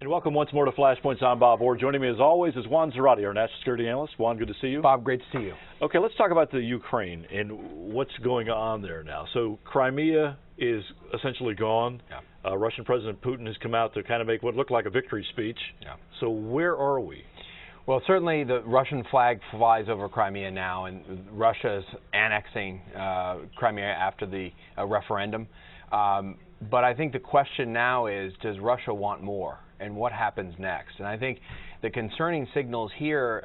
And welcome once more to Flashpoints. I'm Bob Orr. Joining me as always is Juan Zarate, our national security analyst. Juan, good to see you. Bob, great to see you. Okay, let's talk about the Ukraine and what's going on there now. So Crimea is essentially gone. Yeah. Russian President Putin has come out to kind of make what looked like a victory speech. Yeah. So where are we? Well, certainly the Russian flag flies over Crimea now, and Russia is annexing Crimea after the referendum. But I think the question now is, does Russia want more? And what happens next? And I think the concerning signals here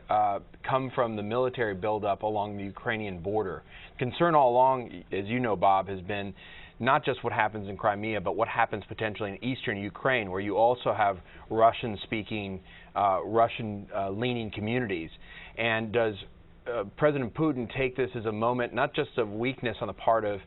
come from the military buildup along the Ukrainian border. Concern all along, as you know, Bob, has been not just what happens in Crimea, but what happens potentially in eastern Ukraine, where you also have Russian-speaking, Russian-leaning communities. And does President Putin take this as a moment, not just of weakness on the part of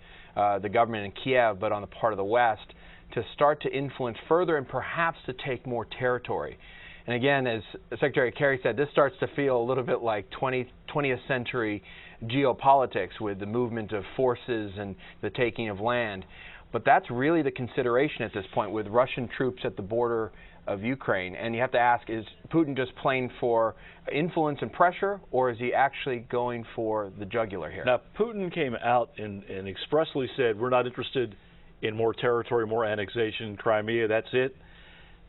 the government in Kiev, but on the part of the West, to start to influence further and perhaps to take more territory? And again, as Secretary Kerry said, this starts to feel a little bit like 20th century geopolitics with the movement of forces and the taking of land. But that's really the consideration at this point with Russian troops at the border of Ukraine. And you have to ask, is Putin just playing for influence and pressure, or is he actually going for the jugular here? Now, Putin came out and expressly said, we're not interested in more territory, more annexation, Crimea, that's it.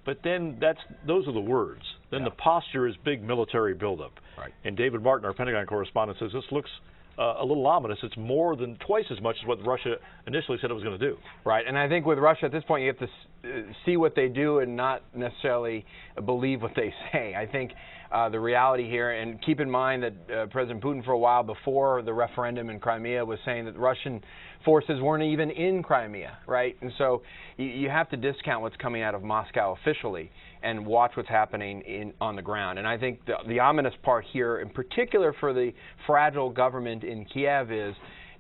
But then those are the words. Then the posture is big military buildup. Right. And David Martin, our Pentagon correspondent, says this looks a little ominous. It's more than twice as much as what Russia initially said it was going to do. Right, and I think with Russia at this point, you have to see what they do and not necessarily believe what they say. I think the reality here, and keep in mind that President Putin for a while before the referendum in Crimea was saying that Russian forces weren't even in Crimea, right? And so you have to discount what's coming out of Moscow officially and watch what's happening on the ground. And I think the ominous part here, in particular for the fragile government in Kiev, is,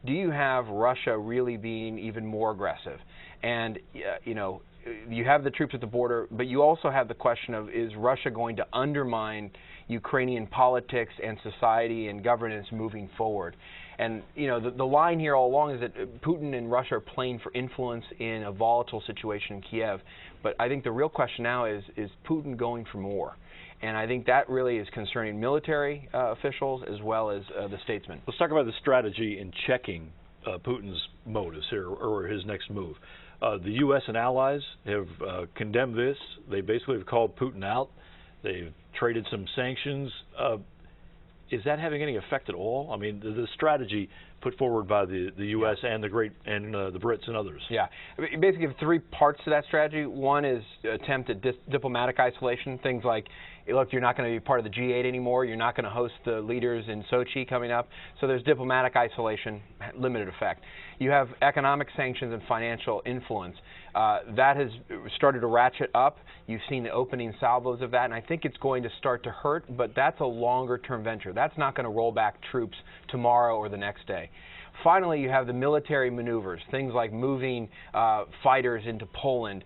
do you have Russia really being even more aggressive? And, you know, you have the troops at the border, but you also have the question of, is Russia going to undermine Ukrainian politics and society and governance moving forward? And, you know, the line here all along is that Putin and Russia are playing for influence in a volatile situation in Kiev. But I think the real question now is Putin going for more? And I think that really is concerning military officials as well as the statesmen. Let's talk about the strategy in checking Putin's motives here, or his next move. The U.S. and allies have condemned this. They basically have called Putin out. They've traded some sanctions. Is that having any effect at all? I mean, the strategy put forward by the U.S. and the Brits and others. Yeah, basically three parts to that strategy. One is attempt at diplomatic isolation. Things like, look, you're not going to be part of the G8 anymore. You're not going to host the leaders in Sochi coming up. So there's diplomatic isolation, limited effect. You have economic sanctions and financial influence. That has started to ratchet up. You've seen the opening salvos of that, and I think it's going to start to hurt, but that's a longer-term venture. That's not going to roll back troops tomorrow or the next day. Finally, you have the military maneuvers, things like moving fighters into Poland,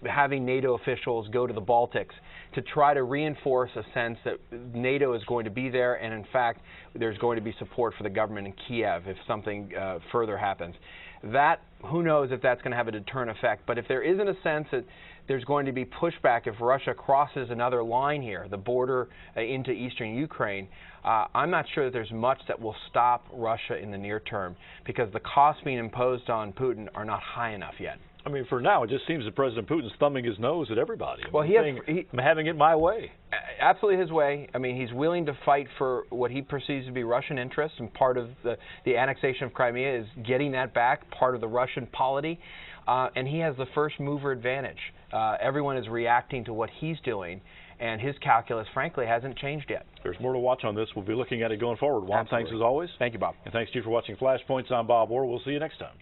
having NATO officials go to the Baltics to try to reinforce a sense that NATO is going to be there, and in fact, there's going to be support for the government in Kiev if something further happens. That, who knows if that's going to have a deterrent effect, but if there isn't a sense that there's going to be pushback if Russia crosses another line here, the border into eastern Ukraine, I'm not sure that there's much that will stop Russia in the near term, because the costs being imposed on Putin are not high enough yet. I mean, for now, it just seems that President Putin's thumbing his nose at everybody. Well, I'm having it my way. Absolutely his way. I mean, he's willing to fight for what he perceives to be Russian interests, and part of the annexation of Crimea is getting that back, part of the Russian polity. And he has the first mover advantage. Everyone is reacting to what he's doing, and his calculus, frankly, hasn't changed yet. There's more to watch on this. We'll be looking at it going forward. Juan, thanks as always. Thank you, Bob. And thanks to you for watching Flashpoints. I'm Bob Orr. We'll see you next time.